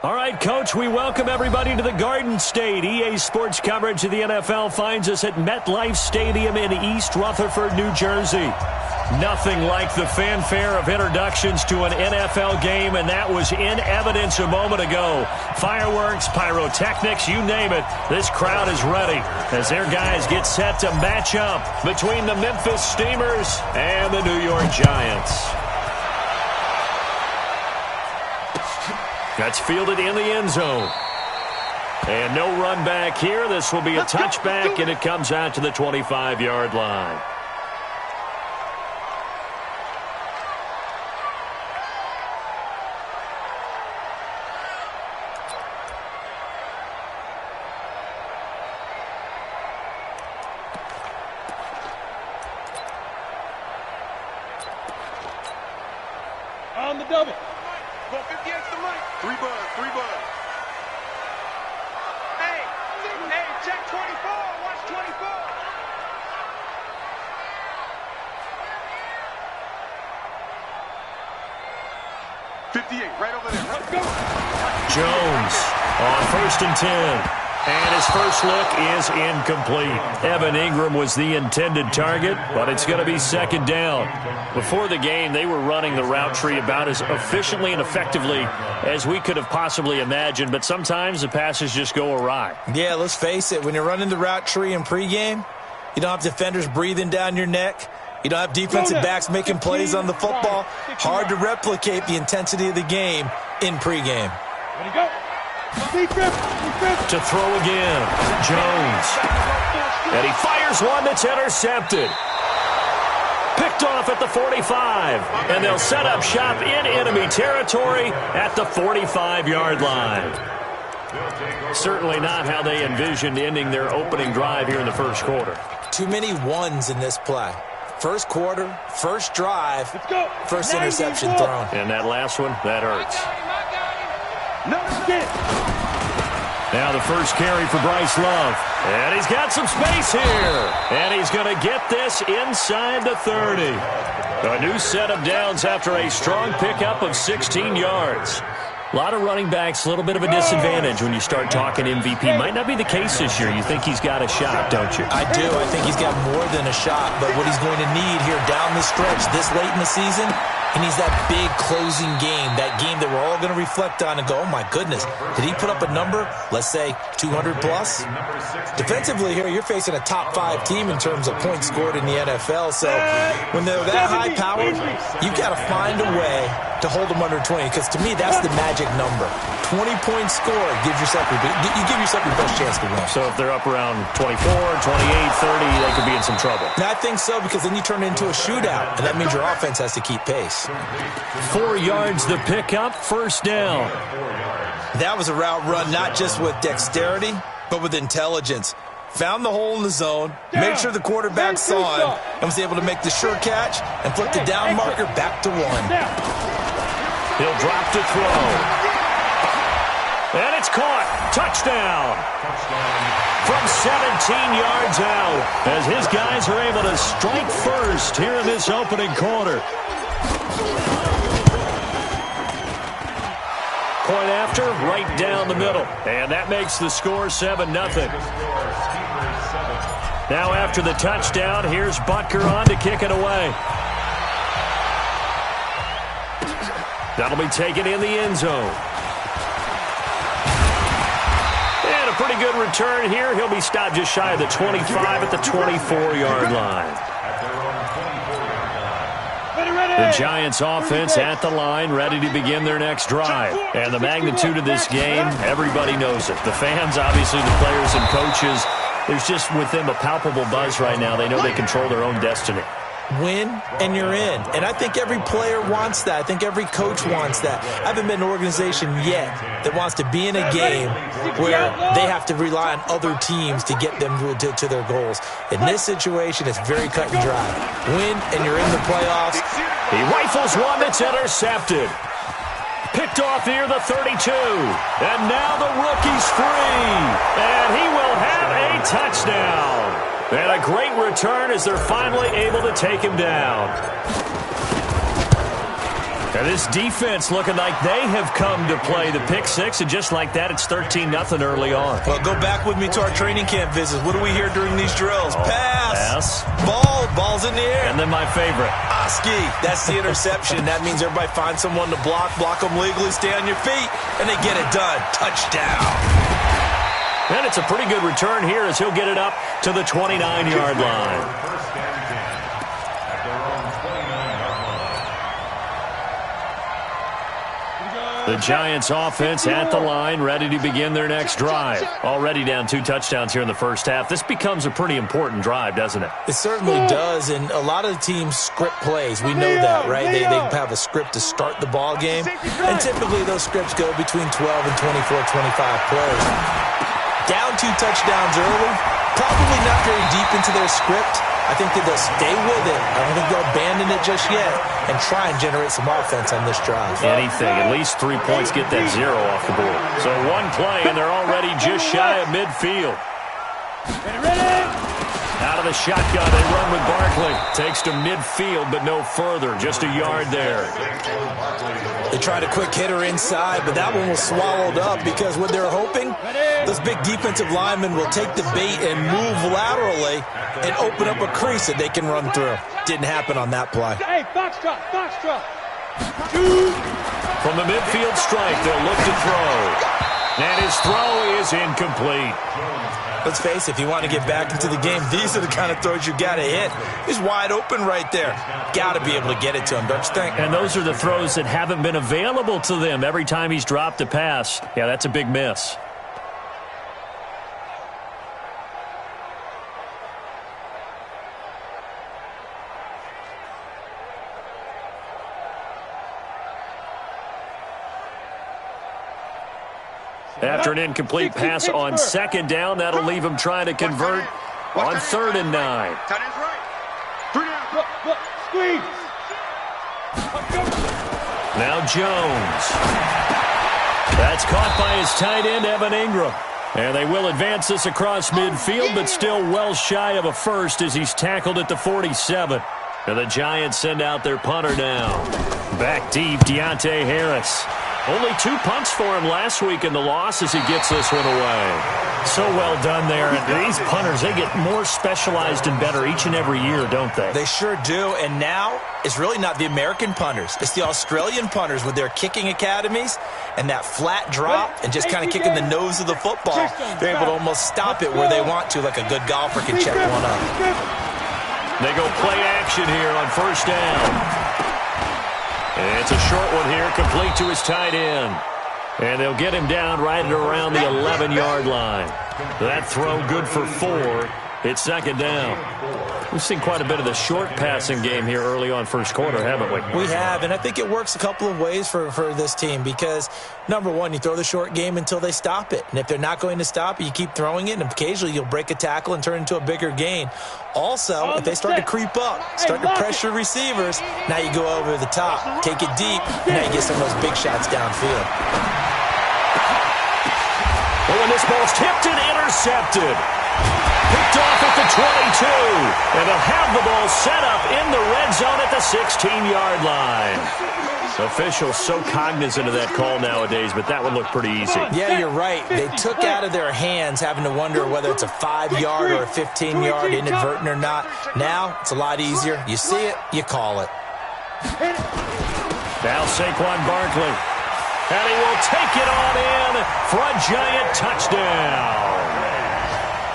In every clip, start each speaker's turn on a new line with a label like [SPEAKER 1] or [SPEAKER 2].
[SPEAKER 1] All right, Coach, we welcome everybody to the Garden State. EA Sports coverage of the NFL finds us at MetLife Stadium in East Rutherford, New Jersey. Nothing like the fanfare of introductions to an NFL game, and that was in evidence a moment ago. Fireworks, pyrotechnics, you name it. This crowd is ready as their guys get set to match up between the Memphis Steamers and the New York Giants. That's fielded in the end zone. And no run back here. This will be a touchback, and it comes out to the 25-yard line.
[SPEAKER 2] On the double.
[SPEAKER 3] Go 50 extra money. 3 bud. Hey, check 24. Watch 24. Right over there. Let's go.
[SPEAKER 1] Jones on 1st and 10. And his first look is incomplete. Evan Ingram was the intended target, but it's going to be 2nd down. Before the game, they were running the route tree about as efficiently and effectively as we could have possibly imagined, but sometimes the passes just go awry.
[SPEAKER 4] Yeah, let's face it. When you're running the route tree in pregame, you don't have defenders breathing down your neck. You don't have defensive backs making plays on the football. Hard to replicate the intensity of the game in pregame.
[SPEAKER 2] Ready, go.
[SPEAKER 1] To throw again, Jones. And he fires one that's intercepted. Picked off at the 45. And they'll set up shop in enemy territory at the 45-yard line. Certainly not how they envisioned ending their opening drive here in the first quarter.
[SPEAKER 4] Too many ones in this play. First quarter, first drive, first interception thrown.
[SPEAKER 1] And that last one, that hurts. Now the first carry for Bryce Love. And he's got some space here. And he's going to get this inside the 30. A new set of downs after a strong pickup of 16 yards. A lot of running backs, a little bit of a disadvantage when you start talking MVP. Might not be the case this year. You think he's got a shot, don't you?
[SPEAKER 4] I do. I think he's got more than a shot. But what he's going to need here down the stretch this late in the season, he needs that big closing game, that game that we're all going to reflect on and go, oh, my goodness, did he put up a number, let's say 200-plus? Defensively here, you're facing a top-5 team in terms of points scored in the NFL. So when they're that high-powered, you've got to find a way to hold them under 20, because to me, that's the magic number. 20 points scored gives yourself you give yourself your best chance to win.
[SPEAKER 1] So if they're up around 24, 28, 30, they could be in some trouble.
[SPEAKER 4] And I think so, because then you turn it into a shootout, and that means your offense has to keep pace.
[SPEAKER 1] 4 yards the pickup, 1st down.
[SPEAKER 4] That was a route run not just with dexterity, but with intelligence. Found the hole in the zone, made sure the quarterback saw him, and was able to make the sure catch and flip the down marker back to 1.
[SPEAKER 1] He'll drop to throw. And it's caught. Touchdown. From 17 yards out, as his guys are able to strike first here in this opening quarter. Point after, right down the middle. And that makes the score 7-0. Now after the touchdown, here's Butker on to kick it away. That'll be taken in the end zone. And a pretty good return here. He'll be stopped just shy of the 25 at the 24-yard line. The Giants offense at the line, ready to begin their next drive. And the magnitude of this game, everybody knows it. The fans, obviously the players and coaches, there's just with them a palpable buzz right now. They know they control their own destiny.
[SPEAKER 4] Win, and you're in. And I think every player wants that. I think every coach wants that. I haven't been an organization yet that wants to be in a game where they have to rely on other teams to get them to their goals. In this situation, it's very cut and dry. Win, and you're in the playoffs.
[SPEAKER 1] He rifles one that's intercepted. Picked off near the 32. And now the rookie's free. And he will have a touchdown. And a great return as they're finally able to take him down. And this defense looking like they have come to play. The pick six, and just like that, it's 13-0 early on.
[SPEAKER 4] Well, go back with me to our training camp visits. What do we hear during these drills? Pass. Ball's in the air.
[SPEAKER 1] And then my favorite.
[SPEAKER 4] Oski. That's the interception. That means everybody finds someone to block them legally, stay on your feet, and they get it done. Touchdown.
[SPEAKER 1] And it's a pretty good return here as he'll get it up to the 29-yard line. The Giants offense at the line, ready to begin their next drive. Already down 2 touchdowns here in the first half. This becomes a pretty important drive, doesn't it?
[SPEAKER 4] It certainly does, and a lot of the teams script plays. We know that, right? They have a script to start the ball game, and typically those scripts go between 12 and 24, 25 plays. Down 2 touchdowns early, probably not very deep into their script. I think that they'll stay with it. I don't think they'll abandon it just yet and try and generate some offense on this drive.
[SPEAKER 1] Anything. At least 3 points, get that 0 off the board. So one play, and they're already just shy of midfield. Out of the shotgun, they run with Barkley. Takes to midfield, but no further. Just a yard there.
[SPEAKER 4] They tried a quick hitter inside, but that one was swallowed up because what they're hoping, those big defensive linemen will take the bait and move laterally and open up a crease that they can run through. Didn't happen on that play.
[SPEAKER 2] Hey, foxtrot.
[SPEAKER 1] From the midfield strike, they'll look to throw. And his throw is incomplete.
[SPEAKER 4] Let's face it, if you want to get back into the game, these are the kind of throws you got to hit. He's wide open right there. Got to be able to get it to him, don't you think?
[SPEAKER 1] And those are the throws that haven't been available to them every time he's dropped a pass. Yeah, that's a big miss. After an incomplete pass on second down, that'll leave him trying to convert on 3rd and 9.
[SPEAKER 3] Tight end's right. 3 down.
[SPEAKER 2] Look, squeeze.
[SPEAKER 1] Now Jones. That's caught by his tight end, Evan Ingram. And they will advance this across midfield, but still well shy of a first as he's tackled at the 47. And the Giants send out their punter now. Back deep, Deontay Harris. Only 2 punts for him last week in the loss as he gets this one away. So well done there. And these punters, they get more specialized and better each and every year, don't they?
[SPEAKER 4] They sure do. And now it's really not the American punters. It's the Australian punters with their kicking academies and that flat drop and just kind of kicking the nose of the football. They're able to almost stop it where they want to, like a good golfer can check one up.
[SPEAKER 1] They go play action here on 1st down. And it's a short one here, complete to his tight end. And they'll get him down right at around the 11-yard line. That throw good for 4. It's 2nd down. We've seen quite a bit of the short passing game here early on first quarter, haven't we?
[SPEAKER 4] We have, and I think it works a couple of ways for this team because, number one, you throw the short game until they stop it. And if they're not going to stop it, you keep throwing it, and occasionally you'll break a tackle and turn it into a bigger gain. Also, if they start to creep up, start to pressure receivers, now you go over the top, take it deep, and now you get some of those big shots downfield.
[SPEAKER 1] Well, when this ball's tipped and intercepted. Picked off at the 22. And they'll have the ball set up in the red zone at the 16-yard line. Officials so cognizant of that call nowadays, but that one looked pretty easy.
[SPEAKER 4] Yeah, you're right. They took out of their hands having to wonder whether it's a 5-yard or a 15-yard, inadvertent or not. Now, it's a lot easier. You see it, you call it.
[SPEAKER 1] Now Saquon Barkley. And he will take it on in for a Giant touchdown.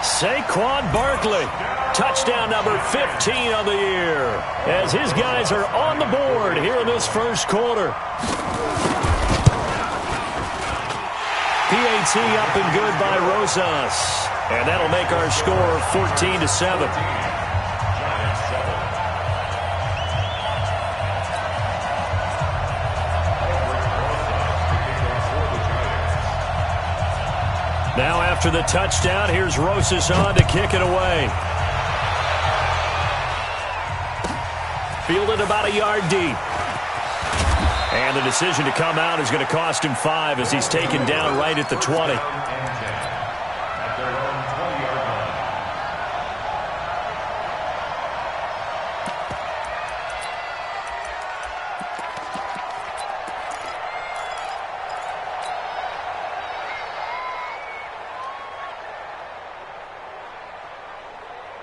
[SPEAKER 1] Saquon Barkley, touchdown number 15 of the year, as his guys are on the board here in this first quarter. PAT up and good by Rosas, and that'll make our score 14-7. Now after the touchdown, here's Rosas on to kick it away. Fielded about a yard deep. And the decision to come out is going to cost him 5 as he's taken down right at the 20.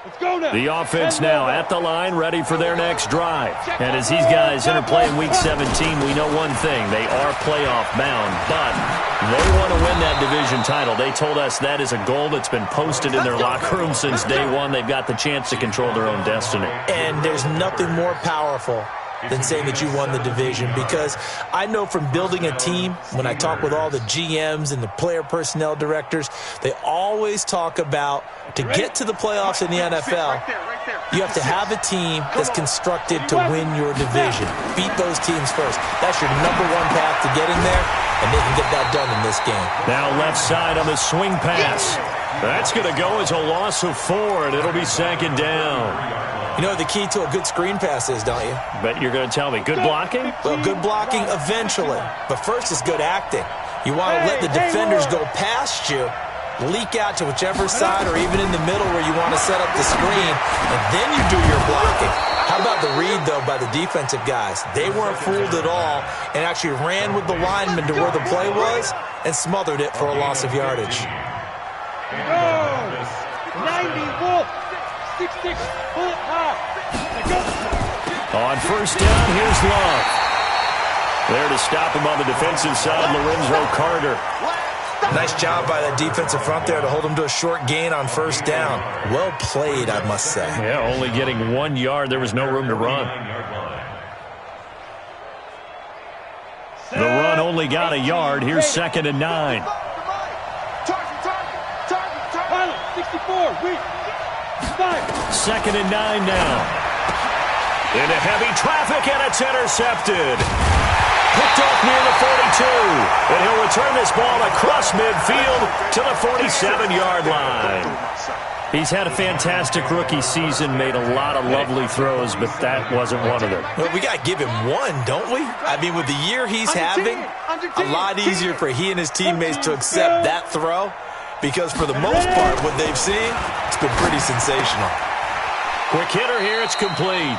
[SPEAKER 2] Let's go now.
[SPEAKER 1] The offense now at the line, ready for their next drive. And as these guys interplay in Week 17, we know one thing. They are playoff bound, but they want to win that division title. They told us that is a goal that's been posted in their locker room since day one. They've got the chance to control their own destiny.
[SPEAKER 4] And there's nothing more powerful than saying that you won the division, because I know from building a team, when I talk with all the GMs and the player personnel directors, they always talk about to get to the playoffs in the NFL, you have to have a team that's constructed to win your division. Beat those teams first. That's your number one path to getting there, and they can get that done in this game.
[SPEAKER 1] Now left side on the swing pass. That's going to go as a loss of 4, and it'll be second down.
[SPEAKER 4] You know what the key to a good screen pass is, don't you?
[SPEAKER 1] Bet you're going to tell me. Good blocking?
[SPEAKER 4] Well, good blocking eventually. But first is good acting. You want to let the defenders go past you, leak out to whichever side or even in the middle where you want to set up the screen, and then you do your blocking. How about the read, though, by the defensive guys? They weren't fooled at all and actually ran with the lineman to where the play was and smothered it for a loss of yardage.
[SPEAKER 2] 90 Wolf. 6'6", pull it high.
[SPEAKER 1] On first down, here's Love. There to stop him on the defensive side, Lorenzo Carter.
[SPEAKER 4] Nice job by that defensive front there to hold him to a short gain on first down. Well played, I must say.
[SPEAKER 1] Yeah, only getting 1 yard. There was no room to run. The run only got a yard. Here's 2nd and 9.
[SPEAKER 2] Pilot, 64, reach.
[SPEAKER 1] 2nd and 9 now. Into heavy traffic, and it's intercepted. Picked off near the 42. And he'll return this ball across midfield to the 47-yard line. He's had a fantastic rookie season, made a lot of lovely throws, but that wasn't one of them.
[SPEAKER 4] Well, we got to give him one, don't we? I mean, with the year he's having, a lot easier for he and his teammates to accept that throw, because for the most part, what they've seen, it's been pretty sensational.
[SPEAKER 1] Quick hitter here, it's complete.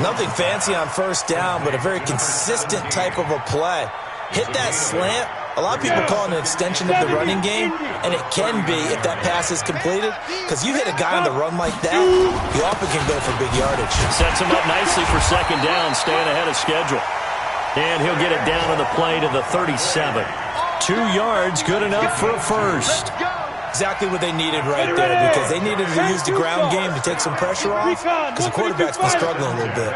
[SPEAKER 4] Nothing fancy on first down, but a very consistent type of a play. Hit that slant. A lot of people call it an extension of the running game, and it can be if that pass is completed, because you hit a guy on the run like that, he often can go for big yardage.
[SPEAKER 1] Sets him up nicely for second down, staying ahead of schedule. And he'll get it down on the play to the 37. 2 yards, good enough for a first.
[SPEAKER 4] Exactly what they needed right there, because they needed to use the ground game to take some pressure off, because the quarterback's been struggling a little bit.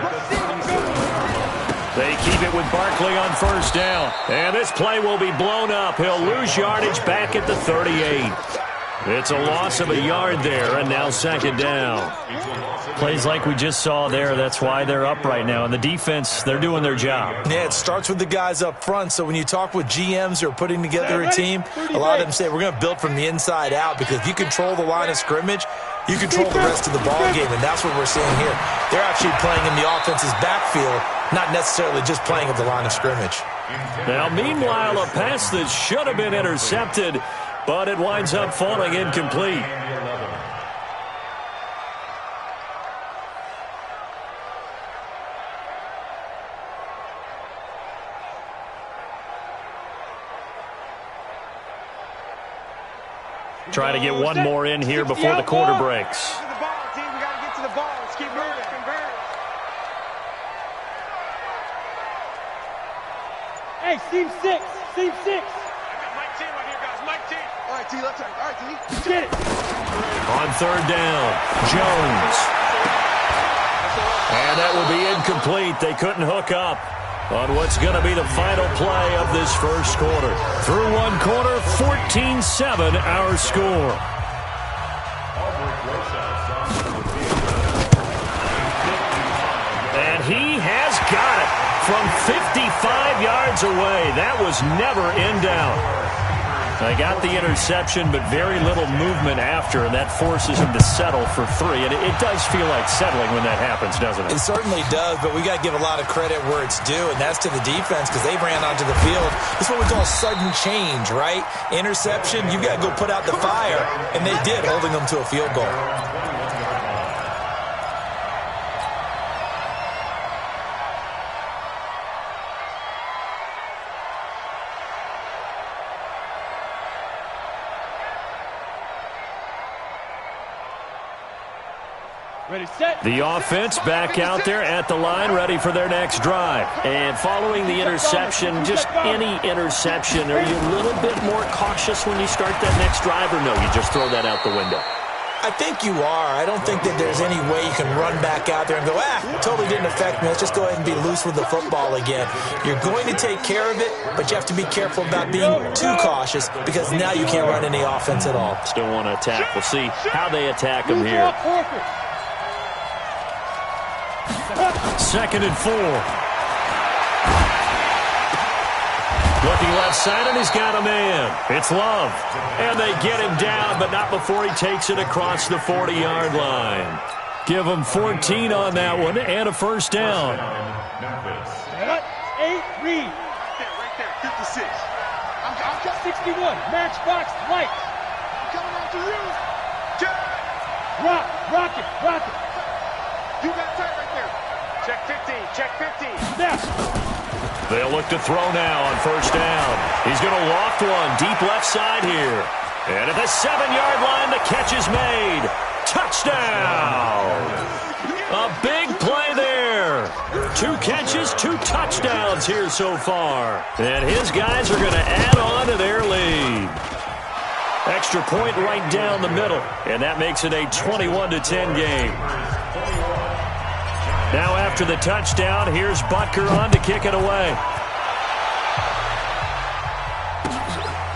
[SPEAKER 1] They keep it with Barkley on first down. And this play will be blown up. He'll lose yardage back at the 38. It's a loss of a yard there, and now second down. Plays like we just saw there, that's why they're up right now. And the defense, they're doing their job.
[SPEAKER 4] Yeah, it starts with the guys up front. So when you talk with GMs who are putting together a team, a lot of them say we're going to build from the inside out, because if you control the line of scrimmage, you control the rest of the ball game, and that's what we're seeing here. They're actually playing in the offense's backfield, not necessarily just playing at the line of scrimmage.
[SPEAKER 1] Now, meanwhile, a pass that should have been intercepted, but it winds up falling incomplete. Try to get one more in here before the quarter breaks.
[SPEAKER 3] To the ball, team. We got to get to the ball. Let's keep moving.
[SPEAKER 2] Hey, seam 6. Seam 6.
[SPEAKER 3] I got Mike T right here, guys. Mike T. All right, T. Let's turn. All right, T.
[SPEAKER 2] Get it.
[SPEAKER 1] On third down, Jones. And that will be incomplete. They couldn't hook up on what's going to be the final play of this first quarter. Through one quarter, 14-7 our score. And he has got it from 55 yards away. That was never in doubt. They got the interception, but very little movement after, and that forces him to settle for 3. And it does feel like settling when that happens, doesn't it?
[SPEAKER 4] It certainly does, but we got to give a lot of credit where it's due, and that's to the defense, because they ran onto the field. This is what we call sudden change, right? Interception, you got to go put out the fire, and they did, holding them to a field goal.
[SPEAKER 2] Ready, set.
[SPEAKER 1] The offense back out there at the line, ready for their next drive. And following the interception, just any interception, are you a little bit more cautious when you start that next drive, or no, you just throw that out the window?
[SPEAKER 4] I think you are. I don't think that there's any way you can run back out there and go, totally didn't affect me. Let's just go ahead and be loose with the football again. You're going to take care of it, but you have to be careful about being too cautious because now you can't run any offense at all.
[SPEAKER 1] Still want to attack. We'll see how they attack them here. 2nd and 4. Looking left side, and he's got a man. It's Love. And they get him down, but not before he takes it across the 40-yard line. Give him 14 on that one and a first down.
[SPEAKER 2] 8 read.
[SPEAKER 3] Right there, 56. I'm
[SPEAKER 2] 61. Matchbox lights.
[SPEAKER 3] coming after you.
[SPEAKER 2] Rock it.
[SPEAKER 3] You got tight right there. Check 15, check 15.
[SPEAKER 2] Snap.
[SPEAKER 1] They'll look to throw now on first down. He's going to loft one deep left side here. And at the 7-yard line, the catch is made. Touchdown! A big play there. 2 catches, 2 touchdowns here so far. And his guys are going to add on to their lead. Extra point right down the middle. And that makes it a 21-10 game. Now after the touchdown, here's Butker on to kick it away.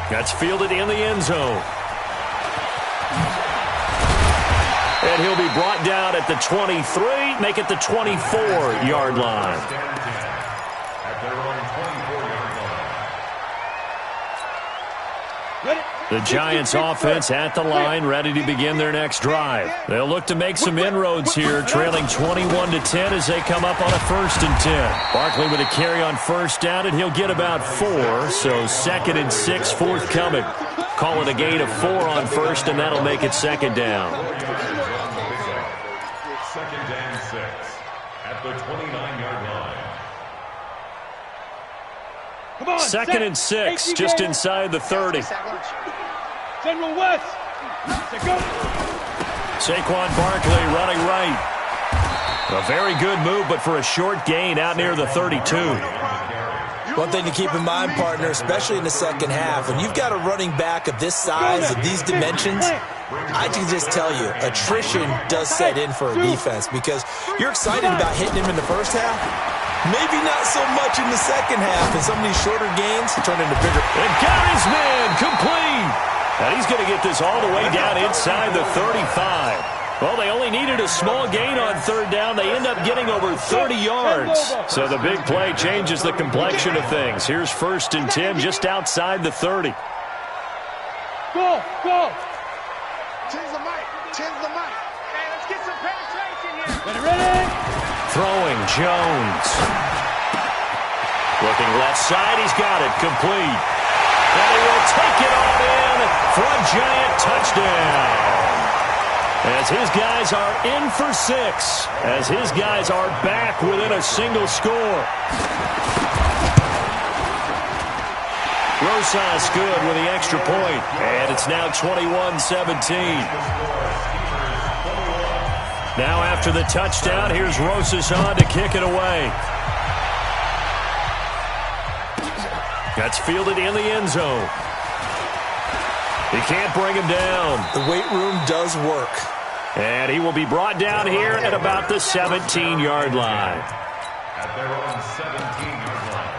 [SPEAKER 1] That's fielded in the end zone. And he'll be brought down at the 23, make it the 24-yard line. The Giants offense at the line, ready to begin their next drive. They'll look to make some inroads here, trailing 21-10 as they come up on a 1st and 10. Barkley with a carry on first down, and he'll get about 4, so 2nd and 6 forthcoming. Call it a gain of 4 on first, and that'll make it 2nd down.
[SPEAKER 5] 2nd and 6 at the 29-yard line.
[SPEAKER 2] Come on.
[SPEAKER 1] 2nd and 6, just inside the 30.
[SPEAKER 2] General West. Go.
[SPEAKER 1] Saquon Barkley running right. A very good move, but for a short gain out near the 32.
[SPEAKER 4] One thing to keep in mind, partner, especially in the second half, when you've got a running back of this size, of these dimensions, I can just tell you, attrition does set in for a defense because you're excited about hitting him in the first half. Maybe not so much in the second half, and some of these shorter gains turn into bigger.
[SPEAKER 1] And got his man complete. And he's going to get this all the way down inside the 35. Well, they only needed a small gain on 3rd down. They end up getting over 30 yards. So the big play changes the complexion of things. Here's 1st and 10 just outside the 30.
[SPEAKER 2] Go.
[SPEAKER 3] Tens the mic. Hey, let's get some penetration here.
[SPEAKER 2] Ready.
[SPEAKER 1] Throwing Jones. Looking left side. He's got it complete. And he will take it all in for a giant touchdown. As his guys are in for 6. As his guys are back within a single score. Rosas good with the extra point. And it's now 21-17. Now after the touchdown, here's Rosas on to kick it away. That's fielded in the end zone. He can't bring him down.
[SPEAKER 4] The weight room does work.
[SPEAKER 1] And he will be brought down here at about the 17-yard line.
[SPEAKER 5] At their own 17-yard line.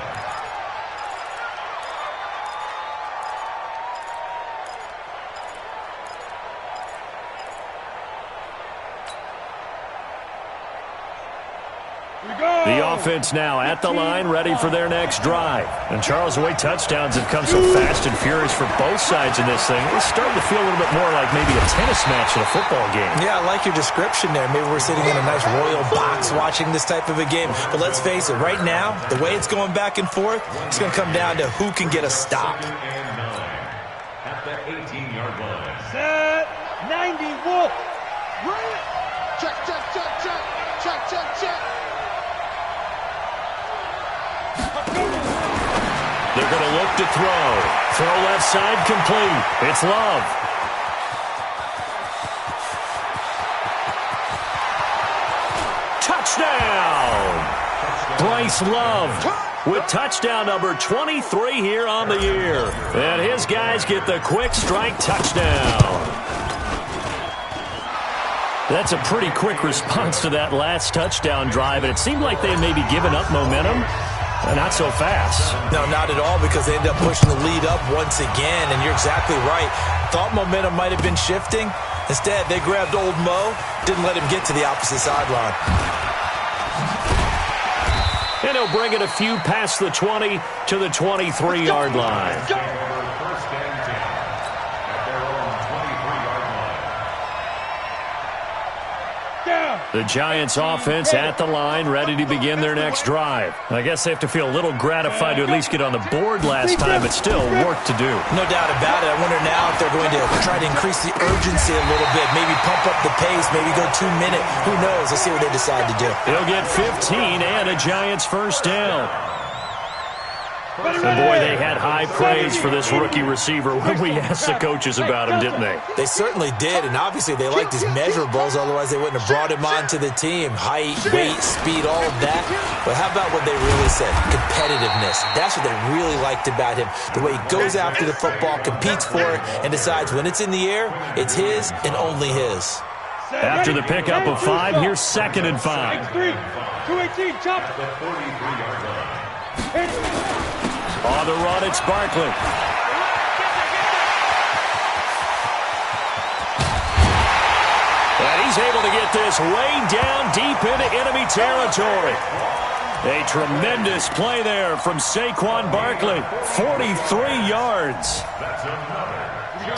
[SPEAKER 1] The offense now at the line, ready for their next drive. And Charles, the way touchdowns have come so fast and furious for both sides in this thing, it's starting to feel a little bit more like maybe a tennis match in a football game.
[SPEAKER 4] Yeah, I like your description there. Maybe we're sitting in a nice royal box watching this type of a game. But let's face it, right now, the way it's going back and forth, it's going to come down to who can get a stop.
[SPEAKER 5] At the 18-yard line.
[SPEAKER 2] Set. 90 Wolf.
[SPEAKER 3] Check.
[SPEAKER 1] They're going to look to throw. Throw left side complete. It's Love. Touchdown! Bryce Love with touchdown number 23 here on the year. And his guys get the quick strike touchdown. That's a pretty quick response to that last touchdown drive, and it seemed like they may be giving up momentum. Not so fast.
[SPEAKER 4] No, not at all, because they ended up pushing the lead up once again, and you're exactly right. Thought momentum might have been shifting. Instead, they grabbed old Mo, didn't let him get to the opposite sideline.
[SPEAKER 1] And he'll bring it a few past the 20 to the 23-yard line.
[SPEAKER 5] First and 10 at their own 23-yard line.
[SPEAKER 1] The Giants offense at the line, ready to begin their next drive. I guess they have to feel a little gratified to at least get on the board last time, but still work to do.
[SPEAKER 4] No doubt about it. I wonder now if they're going to try to increase the urgency a little bit, maybe pump up the pace, maybe go 2 minute. Who knows? Let's see what they decide to do.
[SPEAKER 1] He'll get 15 and a Giants first down. And boy, they had high praise for this rookie receiver when we asked the coaches about him, didn't they?
[SPEAKER 4] They certainly did, and obviously they liked his measurables, otherwise they wouldn't have brought him onto the team. Height, weight, speed, all of that. But how about what they really said? Competitiveness. That's what they really liked about him. The way he goes after the football, competes for it, and decides when it's in the air, it's his and only his.
[SPEAKER 1] After the pickup of 5, here's 2nd and 5.
[SPEAKER 2] 218, chop.
[SPEAKER 5] The 43-yard line.
[SPEAKER 1] On the run, it's Barkley. And he's able to get this way down deep into enemy territory. A tremendous play there from Saquon Barkley. 43 yards.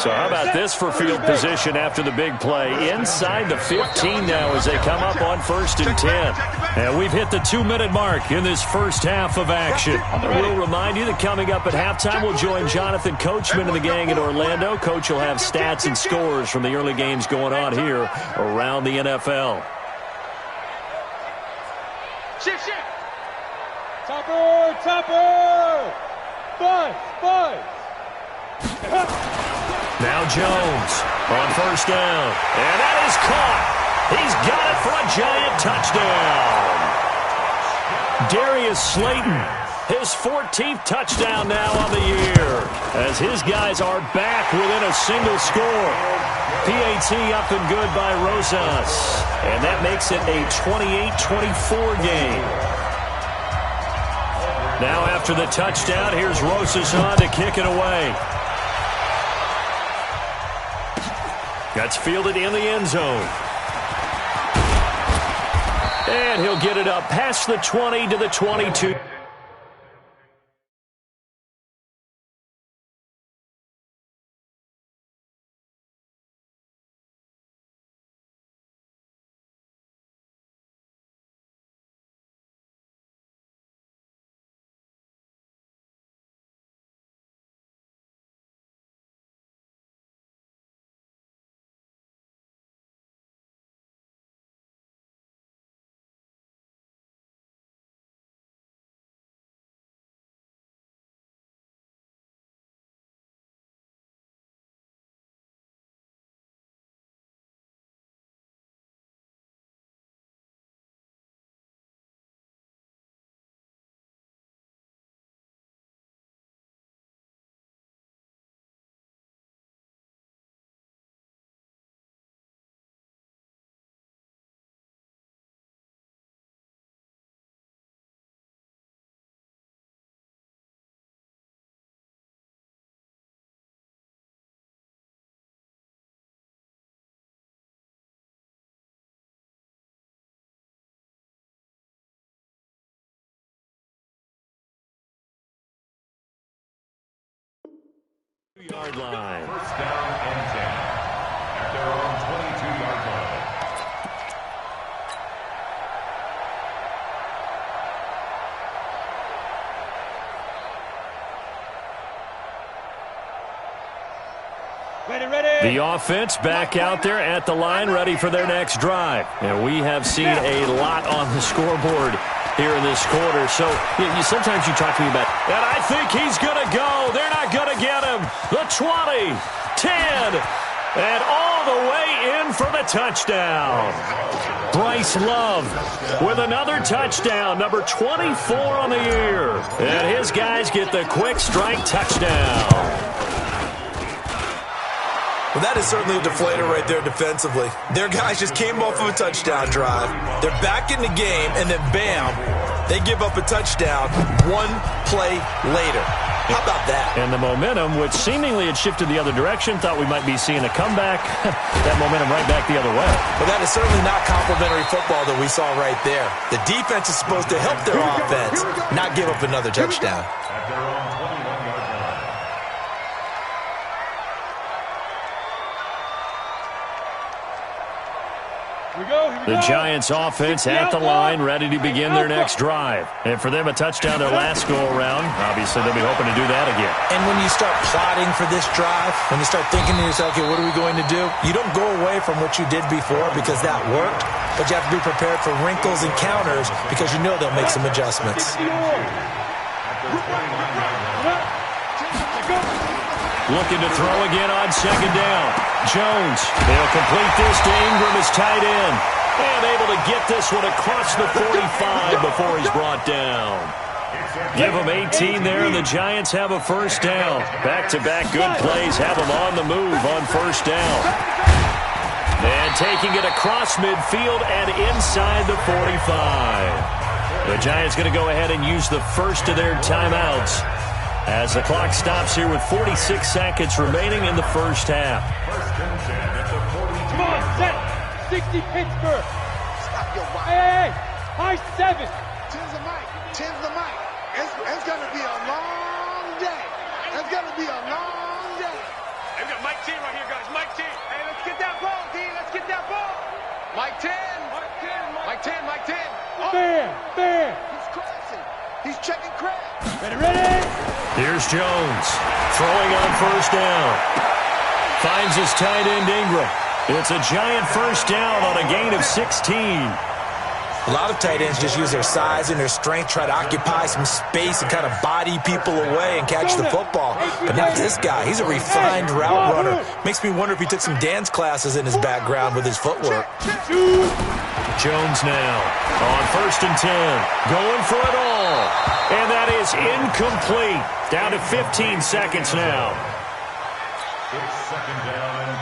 [SPEAKER 1] So how about this for field position after the big play? Inside the 15 now as they come up on 1st and 10. And we've hit the 2-minute mark in this first half of action. We'll remind you that coming up at halftime, we'll join Jonathan Coachman and the gang in Orlando. Coach will have stats and scores from the early games going on here around the NFL.
[SPEAKER 2] Shift. Topper. Buzz.
[SPEAKER 1] Now Jones on 1st down. And that is caught. He's got it for a Giant touchdown. Darius Slayton, his 14th touchdown now on the year, as his guys are back within a single score. PAT up and good by Rosas. And that makes it a 28-24 game. Now after the touchdown, here's Rosas on to kick it away. That's fielded in the end zone. And he'll get it up past the 20 to the 22. Yard line.
[SPEAKER 5] First down and 10 at their own 22-yard line.
[SPEAKER 2] Ready.
[SPEAKER 1] The offense back out there at the line, ready for their next drive. And we have seen a lot on the scoreboard here in this quarter. So sometimes you talk to me about, and I think he's going to go. They're not going to get him. The 20, 10, And all the way in for the touchdown. Bryce Love with another touchdown, number 24 on the year. And his guys get the quick strike touchdown.
[SPEAKER 4] Well, that is certainly a deflator right there defensively. Their guys just came off of a touchdown drive. They're back in the game, and then bam, they give up a touchdown one play later. How about that?
[SPEAKER 1] And the momentum, which seemingly had shifted the other direction, thought we might be seeing a comeback. That momentum right back the other way.
[SPEAKER 4] But that is certainly not complimentary football that we saw right there. The defense is supposed to help their offense, not give up another touchdown.
[SPEAKER 5] At their own 21-yard line.
[SPEAKER 1] The Giants offense at the line, ready to begin their next drive. And for them, a touchdown their last go-around. Obviously, they'll be hoping to do that again.
[SPEAKER 4] And when you start plotting for this drive, when you start thinking to yourself, okay, what are we going to do? You don't go away from what you did before because that worked, but you have to be prepared for wrinkles and counters because you know they'll make some adjustments.
[SPEAKER 1] Looking to throw again on second down. Jones, they'll complete this to Ingram as tight end. And able to get this one across the 45 before he's brought down. Give them 18 there, and the Giants have a first down. Back-to-back good plays have them on the move on first down. And taking it across midfield and inside the 45. The Giants going to go ahead and use the first of their timeouts as the clock stops here with 46 seconds remaining in the first half.
[SPEAKER 2] Come on, set. 60 Pittsburgh.
[SPEAKER 3] Stop your wild.
[SPEAKER 2] Hey, high 7.
[SPEAKER 3] 10's the mic. 10's the mic. It's going to be a long day. It's going to be a long day.
[SPEAKER 6] Hey, we got Mike 10 right here, guys. Mike 10. Hey, let's get that ball, D. Let's get that ball. Mike 10. Mike 10. Mike 10. Mike 10. Oh.
[SPEAKER 2] Bam.
[SPEAKER 3] He's crashing. He's checking crash.
[SPEAKER 2] Ready?
[SPEAKER 1] Here's Jones throwing on first down. Finds his tight end Ingram. It's a Giant first down on a gain of 16.
[SPEAKER 4] A lot of tight ends just use their size and their strength, try to occupy some space and kind of body people away and catch the football. But not this guy. He's a refined route runner. Makes me wonder if he took some dance classes in his background with his footwork.
[SPEAKER 1] Jones now on first and 10. Going for it all. And that is incomplete. Down to 15 seconds now.
[SPEAKER 5] It's second down and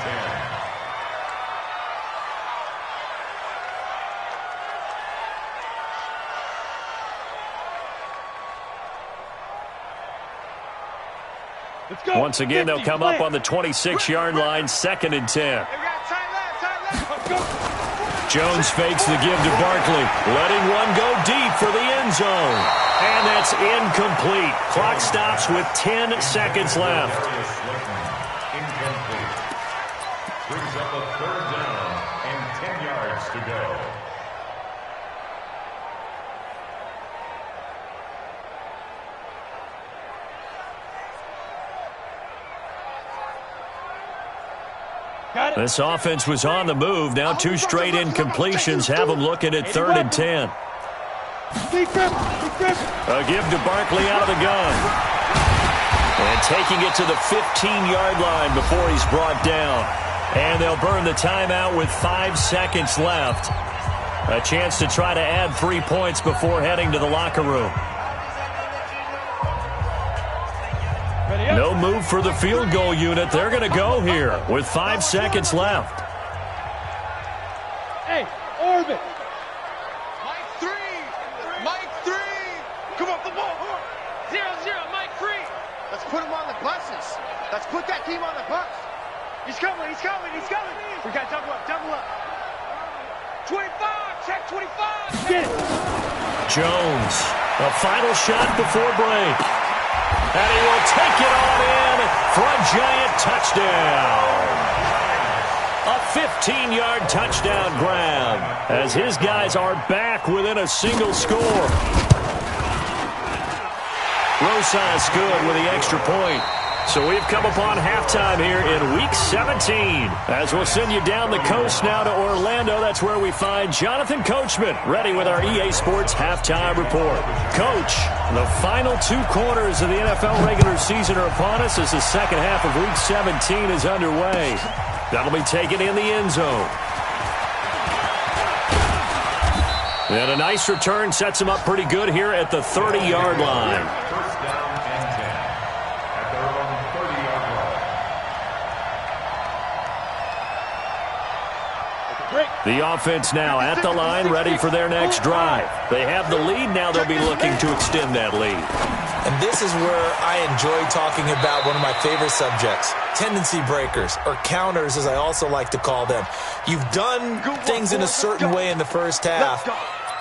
[SPEAKER 5] 10.
[SPEAKER 1] Once again, they'll come up on the 26-yard line, second and 10.
[SPEAKER 6] Hey, we got time left.
[SPEAKER 1] Jones fakes the give to Barkley, letting one go deep for the end zone. And that's incomplete. Clock stops with 10 seconds left.
[SPEAKER 5] Incomplete. Brings up a third down and 10 yards to go.
[SPEAKER 1] This offense was on the move. Now two straight incompletions have them looking at third and 10. A give to Barkley out of the gun. And taking it to the 15-yard line before he's brought down. And they'll burn the timeout with 5 seconds left. A chance to try to add 3 points before heading to the locker room. No move for the field goal unit. They're going to go here with 5 seconds left.
[SPEAKER 2] Hey, Orbit.
[SPEAKER 6] Mike 3. Mike 3. Come on, the ball. 0-0. Mike 3.
[SPEAKER 3] Let's put him on the buses. Let's put that team on the bus.
[SPEAKER 6] He's coming. He's coming. He's coming. We got double up. Double up. 25. Check 25.
[SPEAKER 2] Get it.
[SPEAKER 1] Jones, a final shot before break. And he will take it on in for a Giant touchdown. A 15-yard touchdown grab as his guys are back within a single score. Rosas good with the extra point. So we've come upon halftime here in Week 17. As we'll send you down the coast now to Orlando, that's where we find Jonathan Coachman, ready with our EA Sports Halftime Report. Coach, the final 2 quarters of the NFL regular season are upon us as the second half of Week 17 is underway. That'll be taken in the end zone. And a nice return sets him up pretty good here at the 30-yard line.
[SPEAKER 5] First down and 10 at their own 30-yard line.
[SPEAKER 1] The offense now at the line, ready for their next drive. They have the lead. Now they'll be looking to extend that lead.
[SPEAKER 4] And this is where I enjoy talking about one of my favorite subjects, tendency breakers, or counters as I also like to call them. You've done things in a certain way in the first half,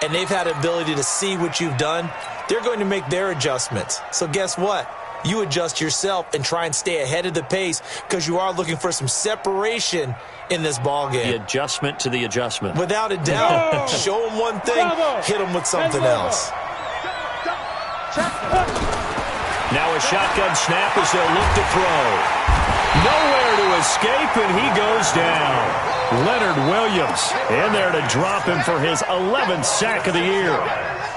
[SPEAKER 4] and they've had the ability to see what you've done. They're going to make their adjustments. So guess what? You adjust yourself and try and stay ahead of the pace because you are looking for some separation in this ball game.
[SPEAKER 1] The adjustment to the adjustment.
[SPEAKER 4] Without a doubt. Show them one thing, hit them with something else.
[SPEAKER 1] Now a shotgun snap as they'll look to throw. Nowhere to escape, and he goes down. Leonard Williams in there to drop him for his 11th sack of the year.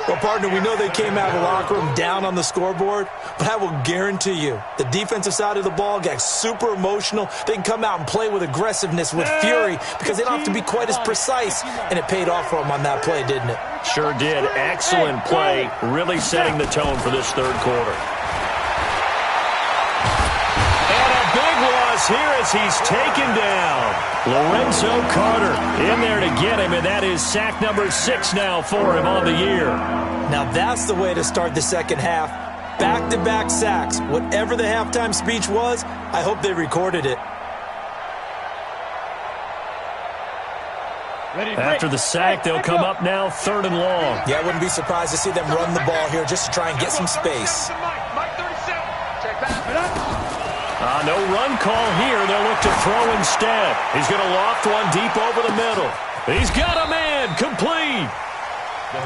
[SPEAKER 4] Well, partner, we know they came out of the locker room down on the scoreboard, but I will guarantee you the defensive side of the ball got super emotional. They can come out and play with aggressiveness, with fury, because they don't have to be quite as precise, and it paid off for them on that play, didn't it?
[SPEAKER 1] Sure did. Excellent play, really setting the tone for this third quarter. And a big loss here as he's taken down. Lorenzo Carter in there to get him, and that is sack number 6 now for him on the year.
[SPEAKER 4] Now that's the way to start the second half. Back-to-back sacks. Whatever the halftime speech was, I hope they recorded it.
[SPEAKER 1] After the sack, they'll come up now 3rd and long.
[SPEAKER 4] Yeah, I wouldn't be surprised to see them run the ball here just to try and get some space.
[SPEAKER 1] No run call here. They'll look to throw instead. He's going to loft one deep over the middle. He's got a man complete.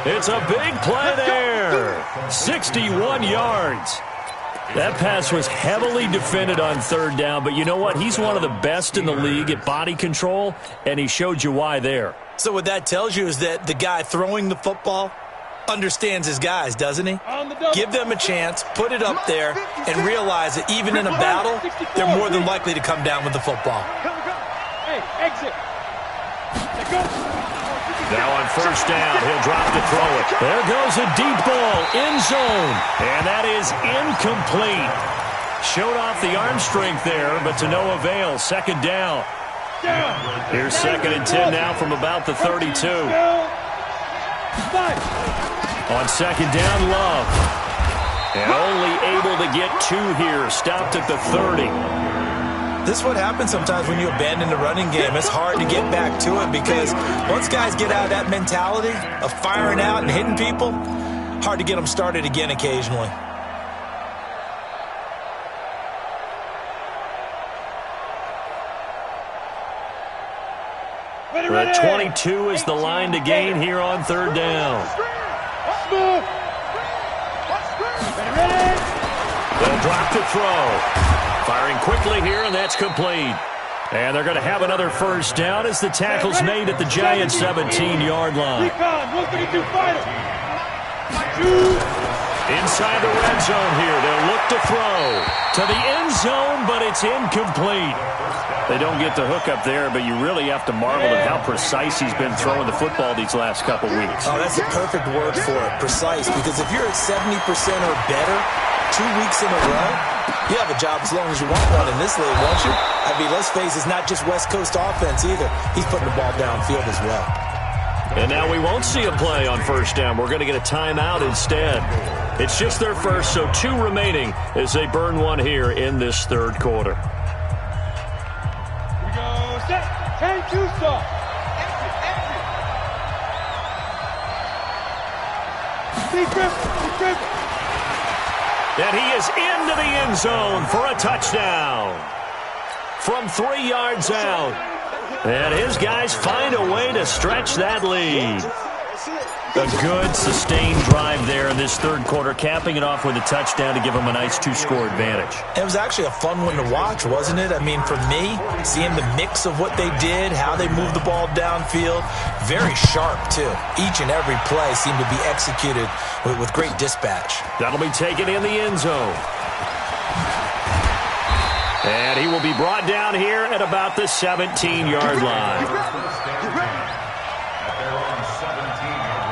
[SPEAKER 1] It's a big play there. 61 yards. That pass was heavily defended on 3rd down, but you know what? He's one of the best in the league at body control, and he showed you why there.
[SPEAKER 4] So what that tells you is that the guy throwing the football understands his guys, doesn't he? Give them a chance, put it up there, and realize that even in a battle, they're more than likely to come down with the football.
[SPEAKER 2] Hey, exit.
[SPEAKER 1] Now on 1st down, he'll drop to throw it. There goes a deep ball, end zone, and that is incomplete. Showed off the arm strength there, but to no avail. 2nd down. Here's 2nd and 10 now from about the 32. On 2nd down, Love. And only able to get 2 here. Stopped at the 30.
[SPEAKER 4] This is what happens sometimes when you abandon the running game. It's hard to get back to it because once guys get out of that mentality of firing out and hitting people, hard to get them started again occasionally.
[SPEAKER 1] We're at 22 is the line to gain here on 3rd down. They'll drop to throw. Firing quickly here, and that's complete. And they're going to have another 1st down as the tackle's made at the Giants' 17-yard line. Inside the red zone here, they'll look to throw. To the end zone, but it's incomplete. They don't get the hook up there, but you really have to marvel at how precise he's been throwing the football these last couple weeks.
[SPEAKER 4] Oh, that's a perfect word for it, precise, because if you're at 70% or better 2 weeks in a row, you have a job as long as you want one in this league, won't you? I mean, let's face it, it's not just West Coast offense either. He's putting the ball downfield as well.
[SPEAKER 1] And now we won't see a play on 1st down. We're going to get a timeout instead. It's just their first, so 2 remaining as they burn one here in this 3rd quarter.
[SPEAKER 2] Here we go, set, 10-2 stop. Big grip.
[SPEAKER 1] And he is into the end zone for a touchdown. From 3 yards out. And his guys find a way to stretch that lead. A good, sustained drive there in this 3rd quarter, capping it off with a touchdown to give them a nice 2-score advantage.
[SPEAKER 4] It was actually a fun one to watch, wasn't it? I mean, for me, seeing the mix of what they did, how they moved the ball downfield, very sharp, too. Each and every play seemed to be executed with great dispatch.
[SPEAKER 1] That'll be taken in the end zone. And he will be brought down here at about the 17-yard line.
[SPEAKER 5] At their own 17-yard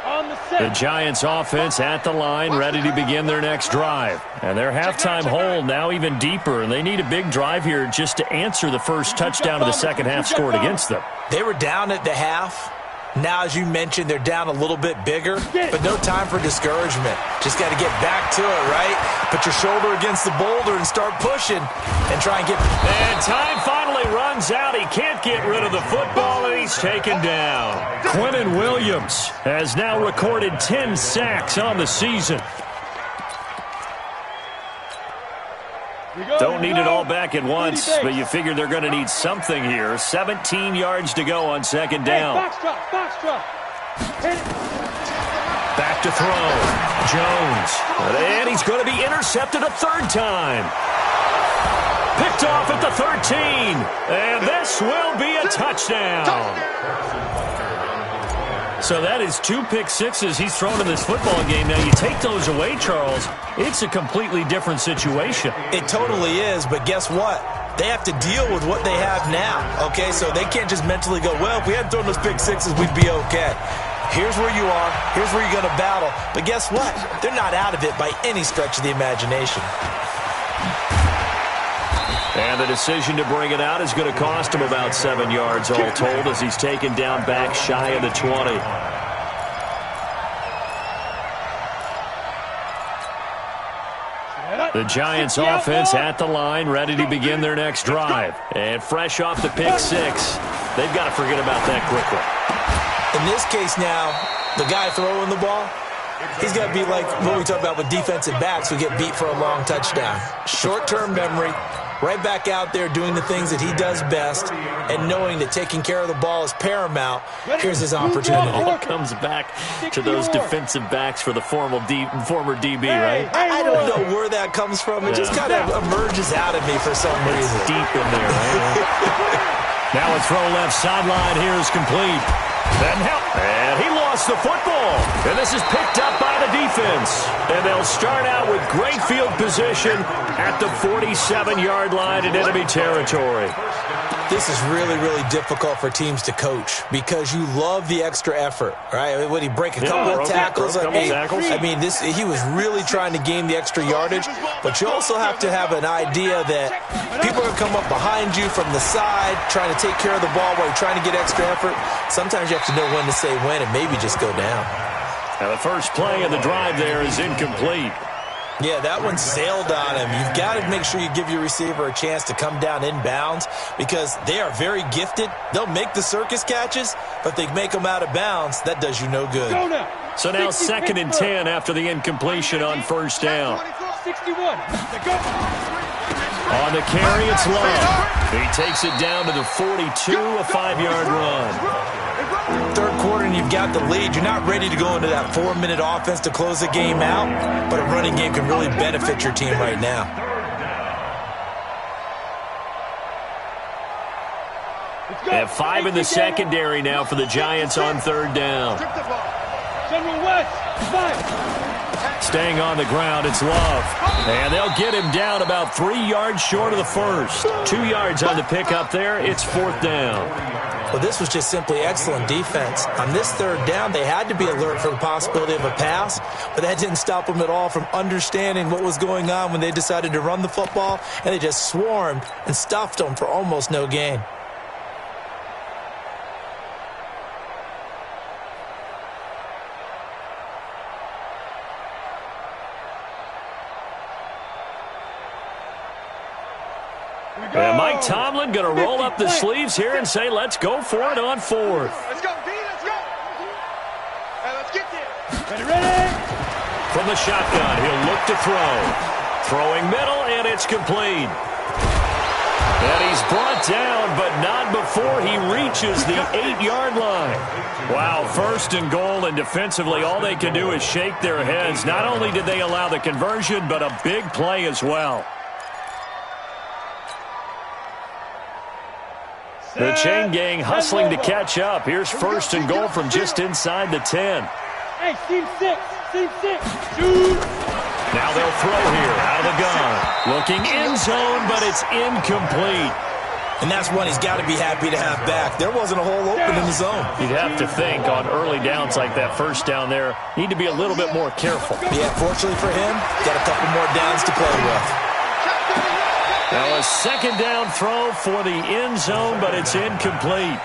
[SPEAKER 5] line.
[SPEAKER 2] On the
[SPEAKER 1] The
[SPEAKER 2] set.
[SPEAKER 1] Giants offense at the line, ready to begin their next drive. And their halftime hole now even deeper, and they need a big drive here just to answer the first touchdown of the second half scored against them.
[SPEAKER 4] They were down at the half. Now, as you mentioned, they're down a little bit bigger, but no time for discouragement. Just got to get back to it, right? Put your shoulder against the boulder and start pushing and try and get...
[SPEAKER 1] And time finally runs out. He can't get rid of the football, and he's taken down. Quinnen Williams has now recorded 10 sacks on the season. Don't need it all back at once, but you figure they're going to need something here. 17 yards to go on second down.
[SPEAKER 2] Box drop. Hit it.
[SPEAKER 1] Back to throw. Jones. And he's going to be intercepted a third time. Picked off at the 13. And this will be a touchdown. So that is 2 pick sixes he's thrown in this football game. Now, you take those away, Charles, it's a completely different situation.
[SPEAKER 4] It totally is, but guess what? They have to deal with what they have now, okay? So they can't just mentally go, well, if we hadn't thrown those pick sixes, we'd be okay. Here's where you are. Here's where you're going to battle. But guess what? They're not out of it by any stretch of the imagination.
[SPEAKER 1] And the decision to bring it out is going to cost him about 7 yards all told as he's taken down back shy of the 20. The Giants offense at the line, ready to begin their next drive. And fresh off the pick six, they've got to forget about that quickly.
[SPEAKER 4] In this case now, the guy throwing the ball, he's got to be like what we talk about with defensive backs who get beat for a long touchdown. Short-term memory, right back out there doing the things that he does best, and knowing that taking care of the ball is paramount. Here's his opportunity.
[SPEAKER 1] It all comes back to those defensive backs for the former DB, right?
[SPEAKER 4] I don't know where that comes from. It just kind of emerges out of me for some reason.
[SPEAKER 1] It's deep in there, right? Now a throw left sideline here is complete. And he lost the football. And this is picked up by the defense. And they'll start out with great field position at the 47-yard line in enemy territory.
[SPEAKER 4] This is really, really difficult for teams to coach because you love the extra effort, right? Would he break a couple of tackles? I mean, he was really trying to gain the extra yardage, but you also have to have an idea that people are going to come up behind you from the side trying to take care of the ball while you're trying to get extra effort. Sometimes you have to know when to say when and maybe just go down.
[SPEAKER 1] Now the first play of the drive there is incomplete.
[SPEAKER 4] Yeah, that one sailed on him. You've got to make sure you give your receiver a chance to come down inbounds because they are very gifted. They'll make the circus catches, but they make them out of bounds. That does you no good.
[SPEAKER 1] So now 2nd and 10 after the incompletion on first down.
[SPEAKER 2] 61.
[SPEAKER 1] On the carry, it's Love. He takes it down to the 42, a 5-yard run.
[SPEAKER 4] Third quarter and you've got the lead. You're not ready to go into that 4-minute offense to close the game out, but a running game can really benefit your team right now.
[SPEAKER 1] They have 5 in the secondary now for the Giants on third down.
[SPEAKER 2] General West, 5.
[SPEAKER 1] Staying on the ground, it's Love. And they'll get him down about 3 yards short of the first. 2 yards on the pickup there. It's 4th down.
[SPEAKER 4] Well, this was just simply excellent defense. On this third down, they had to be alert for the possibility of a pass, but that didn't stop them at all from understanding what was going on when they decided to run the football, and they just swarmed and stuffed them for almost no gain.
[SPEAKER 1] And Mike Tomlin going to roll up the sleeves here and say, let's go for it on 4th.
[SPEAKER 6] Let's go, B, let's go. Hey, let's get there.
[SPEAKER 2] Ready?
[SPEAKER 1] From the shotgun, he'll look to throw. Throwing middle, and it's complete. And he's brought down, but not before he reaches the 8-yard line. Wow, 1st and goal, and defensively, all they can do is shake their heads. Not only did they allow the conversion, but a big play as well. The chain gang hustling to catch up. Here's first and goal from just inside the 10.
[SPEAKER 2] Hey, team 6, shoot.
[SPEAKER 1] Now they'll throw here out of the gun. Looking end zone, but it's incomplete.
[SPEAKER 4] And that's one he's got to be happy to have back. There wasn't a hole open in the zone.
[SPEAKER 1] You'd have to think on early downs like that first down there, need to be a little bit more careful.
[SPEAKER 4] Yeah, fortunately for him, got a couple more downs to play with.
[SPEAKER 1] Now a second down throw for the end zone, but it's incomplete.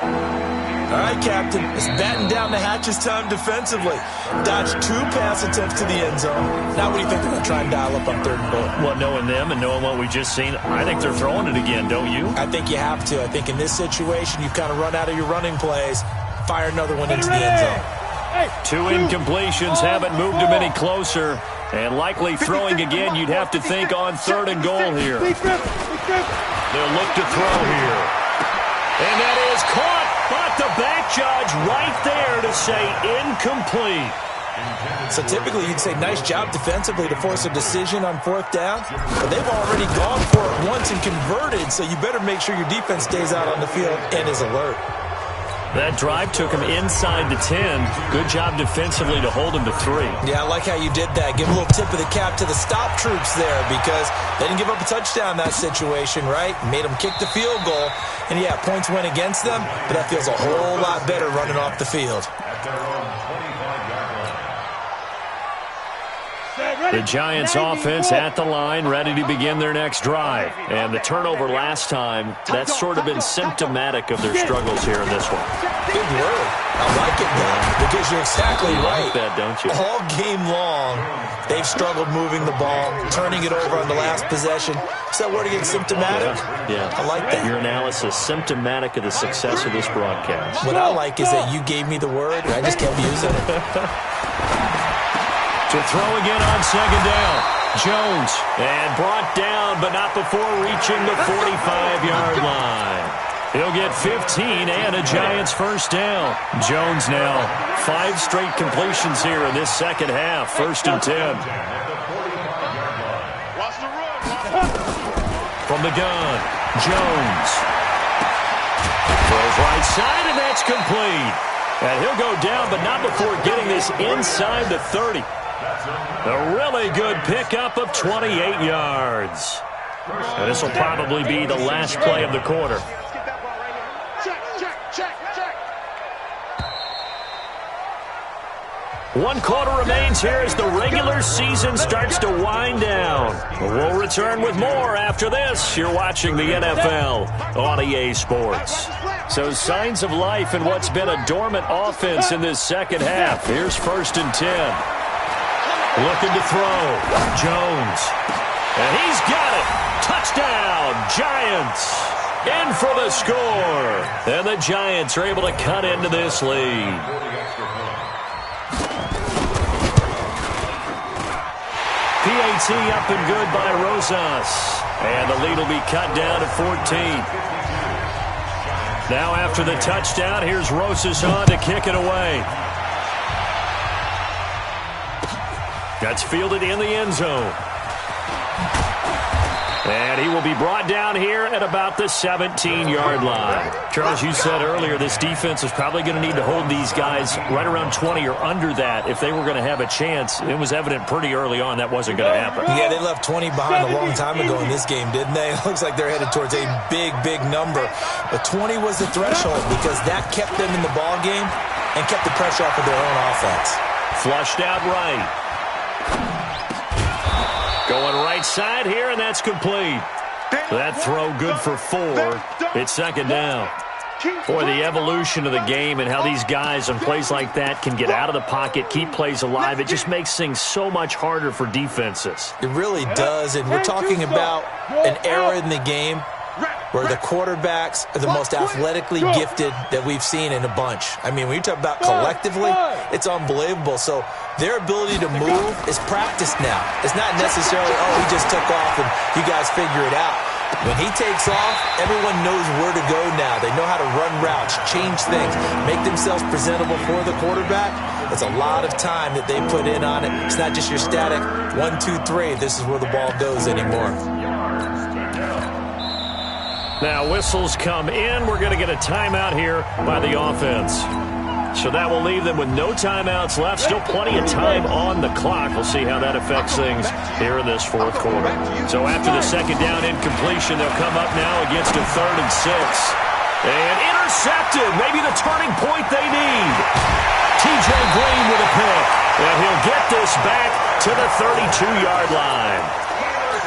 [SPEAKER 4] All right, Captain, it's batten down the hatches time defensively. Dodged 2 pass attempts to the end zone. Now what do you think they're going to try and dial up on 3rd and goal?
[SPEAKER 1] Well, knowing them and knowing what we just seen, I think they're throwing it again, don't you?
[SPEAKER 4] I think you have to. I think in this situation, you kind of run out of your running plays, fire another one into the end zone.
[SPEAKER 1] 2 incompletions haven't moved him any closer. And likely throwing again, you'd have to think on 3rd and goal here. They'll look to throw here. And that is caught. But the back judge right there to say incomplete.
[SPEAKER 4] So typically you'd say nice job defensively to force a decision on 4th down. But they've already gone for it once and converted, so you better make sure your defense stays out on the field and is alert.
[SPEAKER 1] That drive took him inside the 10. Good job defensively to hold him to 3.
[SPEAKER 4] Yeah, I like how you did that. Give a little tip of the cap to the stop troops there because they didn't give up a touchdown in that situation, right? Made them kick the field goal. And, yeah, points went against them, but that feels a whole lot better running off the field.
[SPEAKER 1] The Giants offense at the line, ready to begin their next drive. And the turnover last time, that's sort of been symptomatic of their struggles here in this one.
[SPEAKER 4] Good word. I like it, though, because you're exactly right.
[SPEAKER 1] You like that, don't you?
[SPEAKER 4] All game long, they've struggled moving the ball, turning it over on the last possession. Is that word again, symptomatic?
[SPEAKER 1] Yeah.
[SPEAKER 4] I like that.
[SPEAKER 1] Your analysis, symptomatic of the success of this broadcast.
[SPEAKER 4] What I like is that you gave me the word, and I just kept using it.
[SPEAKER 1] To throw again on 2nd down. Jones. And brought down, but not before reaching the 45-yard line. He'll get 15 and a Giants first down. Jones now 5 straight completions here in this second half. 1st and 10. From the gun, Jones. Throws right side, and that's complete. And he'll go down, but not before getting this inside the 30. A really good pickup of 28 yards. And this will probably be the last play of the quarter. One quarter remains here as the regular season starts to wind down. We'll return with more after this. You're watching the NFL on EA Sports. So signs of life in what's been a dormant offense in this second half. Here's 1st and 10. Looking to throw. Jones. And he's got it. Touchdown, Giants. In for the score. And the Giants are able to cut into this lead. PAT up and good by Rosas. And the lead will be cut down to 14. Now after the touchdown, here's Rosas on to kick it away. That's fielded in the end zone. And he will be brought down here at about the 17-yard line. Charles, you said earlier this defense is probably going to need to hold these guys right around 20 or under that if they were going to have a chance. It was evident pretty early on that wasn't going to happen.
[SPEAKER 4] Yeah, they left 20 behind a long time ago in this game, didn't they? It looks like they're headed towards a big, big number. But 20 was the threshold because that kept them in the ball game and kept the pressure off of their own offense.
[SPEAKER 1] Flushed out right. Going right side here, and that's complete. That throw good for 4. It's 2nd down. Boy, the evolution of the game and how these guys on plays like that can get out of the pocket, keep plays alive, it just makes things so much harder for defenses.
[SPEAKER 4] It really does, and we're talking about an era in the game where the quarterbacks are the most athletically gifted that we've seen in a bunch. I mean, when you talk about collectively, it's unbelievable. So their ability to move is practiced now. It's not necessarily, oh, he just took off and you guys figure it out. When he takes off, everyone knows where to go now. They know how to run routes, change things, make themselves presentable for the quarterback. It's a lot of time that they put in on it. It's not just your static 1, 2, 3. This is where the ball goes anymore.
[SPEAKER 1] Now whistles come in. We're going to get a timeout here by the offense. So that will leave them with no timeouts left. Still plenty of time on the clock. We'll see how that affects things here in this fourth quarter. So after the second down incompletion, they'll come up now against a 3rd and 6. And intercepted. Maybe the turning point they need. T.J. Green with a pick. And he'll get this back to the 32-yard line.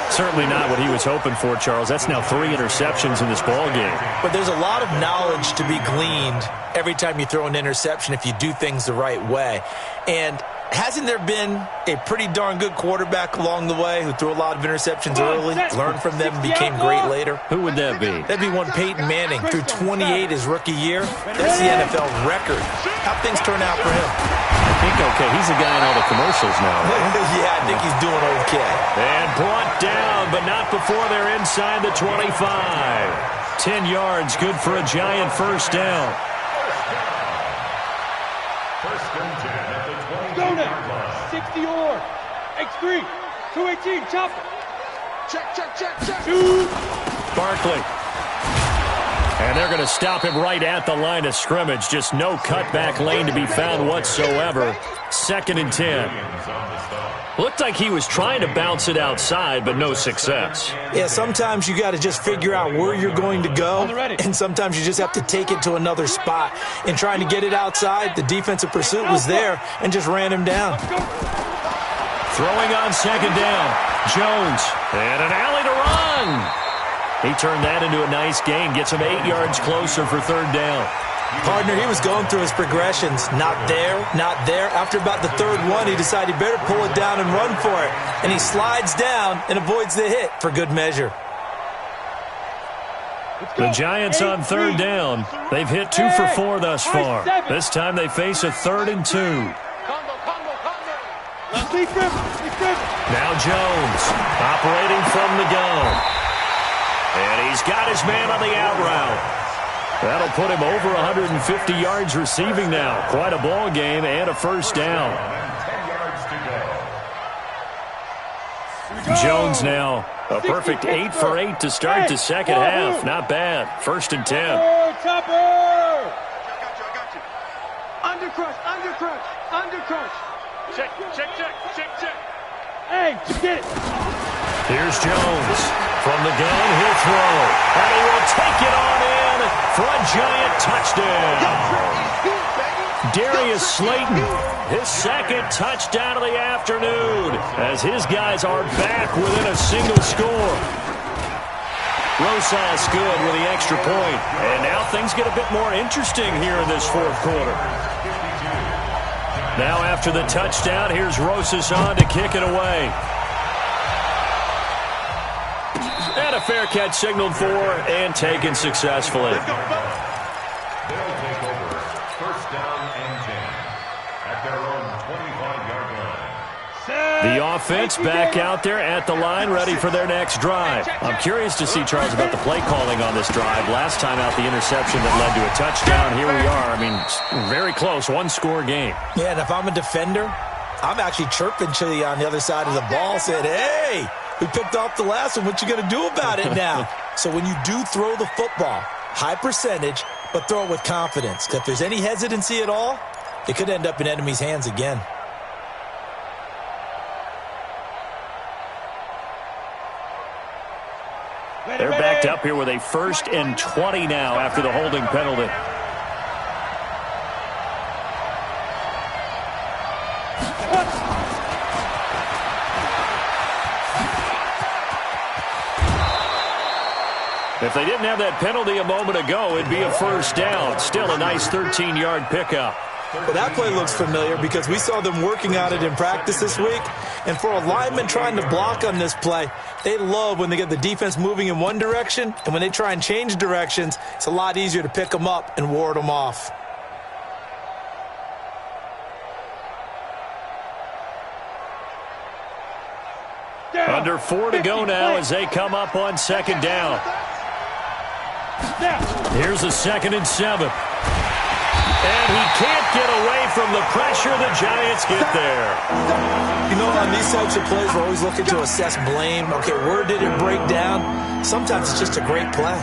[SPEAKER 1] Certainly not what he was hoping for, Charles. That's now 3 interceptions in this ball game.
[SPEAKER 4] But there's a lot of knowledge to be gleaned every time you throw an interception if you do things the right way. And hasn't there been a pretty darn good quarterback along the way who threw a lot of interceptions early, learned from them, and became great later?
[SPEAKER 1] Who would that be?
[SPEAKER 4] That'd be one Peyton Manning. Threw 28 his rookie year. That's the NFL record. How'd things turn out for him?
[SPEAKER 1] I think okay. He's a guy in all the commercials now. Right?
[SPEAKER 4] Yeah, I think he's doing okay.
[SPEAKER 1] And brought down, but not before they're inside the 25. 10 yards, good for a giant first down.
[SPEAKER 5] First and 10 at the 20.
[SPEAKER 2] Go now. 60 or X3. 218. Chop it.
[SPEAKER 3] Check.
[SPEAKER 2] Shoot.
[SPEAKER 1] Barkley. And they're going to stop him right at the line of scrimmage. Just no cutback lane to be found whatsoever. 2nd and 10. Looked like he was trying to bounce it outside, but no success.
[SPEAKER 4] Yeah, sometimes you got to just figure out where you're going to go, and sometimes you just have to take it to another spot. In trying to get it outside, the defensive pursuit was there and just ran him down.
[SPEAKER 1] Throwing on 2nd down. Jones. And an alley to run. He turned that into a nice gain. Gets him 8 yards closer for 3rd down.
[SPEAKER 4] Partner, he was going through his progressions. Not there, not there. After about the 3rd one, he decided he better pull it down and run for it. And he slides down and avoids the hit for good measure.
[SPEAKER 1] The Giants on 3rd down. They've hit 2 for 4 thus far. This time they face a 3rd and 2. Now Jones operating from the gun. And he's got his man on the out route. That'll put him over 150 yards receiving now. Quite a ball game and a first down.
[SPEAKER 5] 10 yards to go.
[SPEAKER 1] Jones now a perfect 8 for 8 to start the second half. Not bad. 1st and 10.
[SPEAKER 2] Chopper!
[SPEAKER 6] I got you. Undercrush. Check.
[SPEAKER 2] Hey, get it.
[SPEAKER 1] Here's Jones. From the gun, he'll throw. And he will take it on in for a giant touchdown. Darius Slayton, his 2nd touchdown of the afternoon, as his guys are back within a single score. Rosas good with the extra point. And now things get a bit more interesting here in this 4th quarter. Now after the touchdown, here's Rosas on to kick it away. And a fair catch signaled for and taken successfully.
[SPEAKER 5] They'll take over. First down and 10 at their own 25-yard line.
[SPEAKER 1] The offense back out there at the line, ready for their next drive. I'm curious to see, Charles, about the play calling on this drive. Last time out, the interception that led to a touchdown. Here we are. I mean, very close, 1-score game.
[SPEAKER 4] Yeah, and if I'm a defender, I'm actually chirping to you on the other side of the ball, saying, hey, we picked off the last one. What you going to do about it now? So when you do throw the football, high percentage, but throw it with confidence. Because if there's any hesitancy at all, it could end up in enemy's hands again.
[SPEAKER 1] They're backed up here with a 1st and 20 now after the holding penalty. If they didn't have that penalty a moment ago, it'd be a first down. Still a nice 13-yard pickup.
[SPEAKER 4] Well, that play looks familiar because we saw them working on it in practice this week. And for a lineman trying to block on this play, they love when they get the defense moving in one direction. And when they try and change directions, it's a lot easier to pick them up and ward them off.
[SPEAKER 1] Under 4 to go now as they come up on 2nd down. Here's a 2nd and 7. And he can't get away from the pressure. The Giants get there.
[SPEAKER 4] You know, on these types of plays, we're always looking to assess blame. Okay, where did it break down? Sometimes it's just a great play.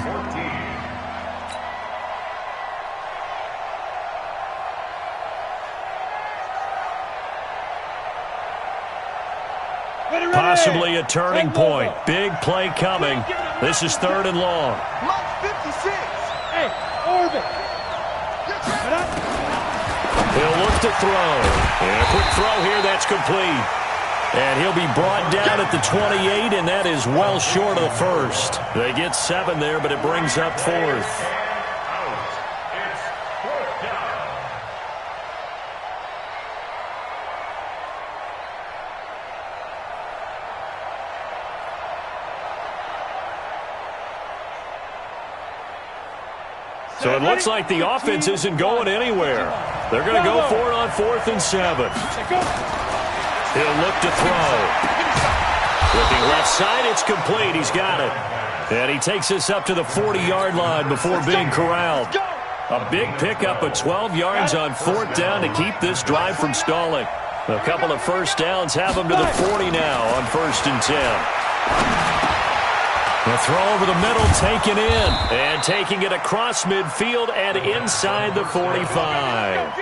[SPEAKER 1] Possibly a turning point. Big play coming. This is 3rd and long.
[SPEAKER 3] Mike 56.
[SPEAKER 2] Hey, Orbit.
[SPEAKER 1] He'll look to throw. And a quick throw here. That's complete. And he'll be brought down at the 28, and that is well short of the first. They get 7 there, but it brings up 4th. So it looks like the offense isn't going anywhere. They're going to go for it on 4th and 7. He'll look to throw. Looking left side, it's complete. He's got it. And he takes this up to the 40-yard line before being corralled. A big pickup of 12 yards on 4th down to keep this drive from stalling. A couple of first downs have him to the 40 now on 1st and 10. The throw over the middle, taken in, and taking it across midfield and inside the 45.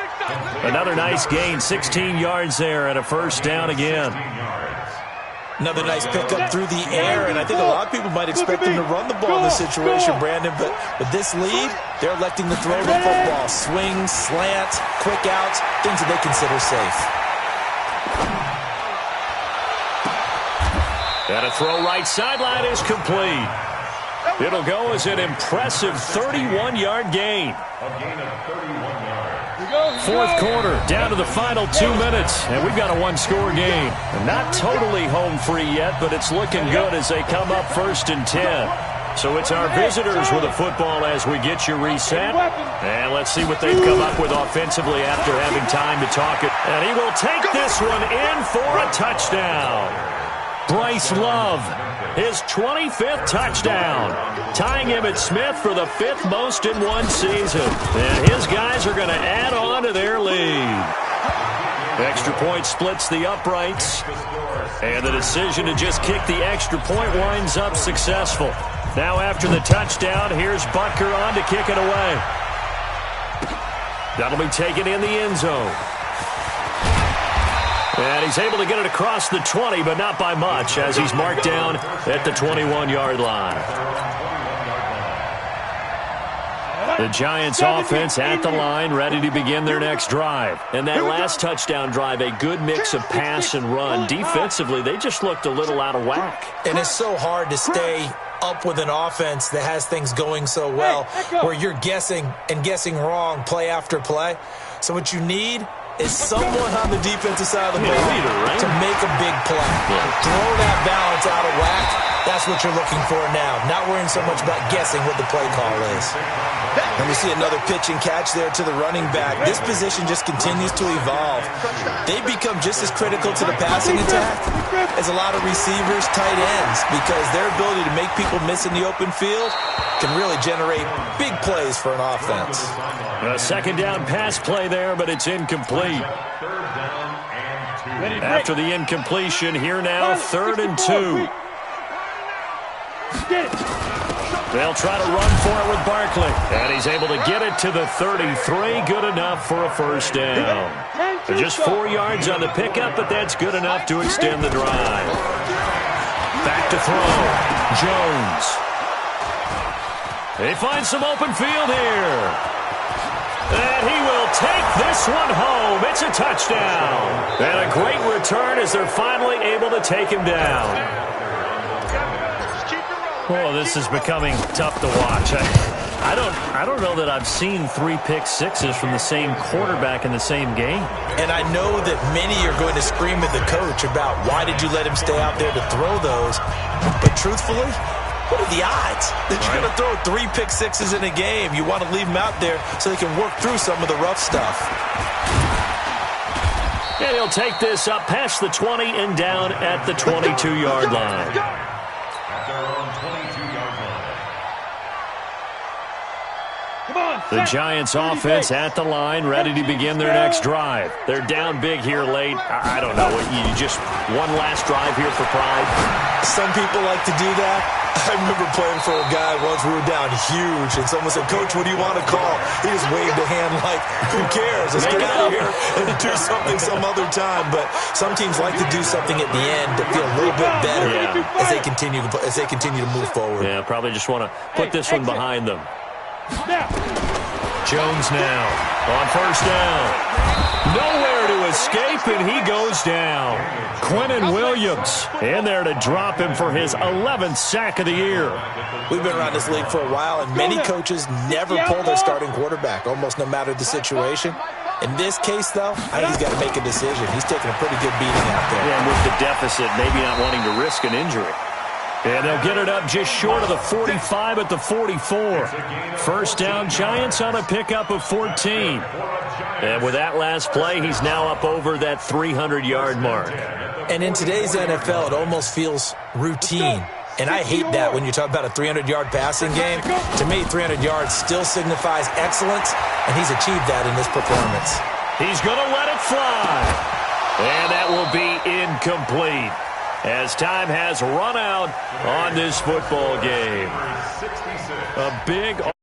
[SPEAKER 1] Another nice gain, 16 yards there, and a first down again.
[SPEAKER 4] Another nice pickup through the air, and I think a lot of people might expect him to run the ball in this situation, Brandon, but with this lead, they're electing to throw the football. Swing, slant, quick outs, things that they consider safe.
[SPEAKER 1] And a throw right sideline is complete. It'll go as an impressive 31-yard gain.
[SPEAKER 5] A gain of 31 yards.
[SPEAKER 1] 4th quarter, down to the final 2 minutes, and we've got a one-score game. Not totally home free yet, but it's looking good as they come up 1st and 10. So it's our visitors with the football as we get you reset. And let's see what they've come up with offensively after having time to talk it. And he will take this one in for a touchdown. Bryce Love, his 25th touchdown, tying him at Smith for the 5th most in one season. And his guys are going to add on to their lead. Extra point splits the uprights, and the decision to just kick the extra point winds up successful. Now after the touchdown, here's Butker on to kick it away. That'll be taken in the end zone. And he's able to get it across the 20, but not by much, as he's marked down at the 21-yard line. The Giants offense at the line, ready to begin their next drive. And that last touchdown drive, a good mix of pass and run. Defensively, they just looked a little out of whack.
[SPEAKER 4] And it's so hard to stay up with an offense that has things going so well, where you're guessing and guessing wrong play after play. So what you need is someone on the defensive side of the ball to make a big play. Throw that balance out of whack. That's what you're looking for now. Not worrying so much about guessing what the play call is. And we see another pitch and catch there to the running back. This position just continues to evolve. They become just as critical to the passing attack as a lot of receivers, tight ends, because their ability to make people miss in the open field can really generate big plays for an offense.
[SPEAKER 1] A second down pass play there, but it's incomplete. After the incompletion, here now, 3rd and 2. They'll try to run for it with Barkley. And he's able to get it to the 33. Good enough for a first down. Just 4 yards on the pickup, but that's good enough to extend the drive. Back to throw. Jones. They find some open field here. And he will take this one home. It's a touchdown. And a great return as they're finally able to take him down. Oh, this is becoming tough to watch. I don't know that I've seen 3 pick sixes from the same quarterback in the same game.
[SPEAKER 4] And I know that many are going to scream at the coach about why did you let him stay out there to throw those. But truthfully, what are the odds that you're going to throw 3 pick sixes in a game? You want to leave them out there so they can work through some of the rough stuff.
[SPEAKER 1] And he'll take this up past the 20 and down at the 22-yard line. The Giants offense at the line, ready to begin their next drive. They're down big here late. I don't know. You just one last drive here for pride.
[SPEAKER 4] Some people like to do that. I remember playing for a guy once. We were down huge, and someone said, "Coach, what do you want to call?" He just waved a hand like, "Who cares? Let's get out of here and do something some other time." But some teams like to do something at the end to feel a little bit better as they continue to move forward.
[SPEAKER 1] Yeah, probably just want to put this one behind them. Jones now on first down. Nowhere to escape, and he goes down. Quinnen Williams in there to drop him for his 11th sack of the year.
[SPEAKER 4] We've been around this league for a while, and many coaches never pull their starting quarterback, almost no matter the situation. In this case, though, I think he's got to make a decision. He's taking a pretty good beating out there.
[SPEAKER 1] Yeah, and with the deficit, maybe not wanting to risk an injury. And they'll get it up just short of the 45 at the 44. First down, Giants on a pickup of 14. And with that last play, he's now up over that 300-yard mark.
[SPEAKER 4] And in today's NFL, it almost feels routine. And I hate that when you talk about a 300-yard passing game. To me, 300 yards still signifies excellence, and he's achieved that in this performance.
[SPEAKER 1] He's going to let it fly. And that will be incomplete, as time has run out on this football game. A big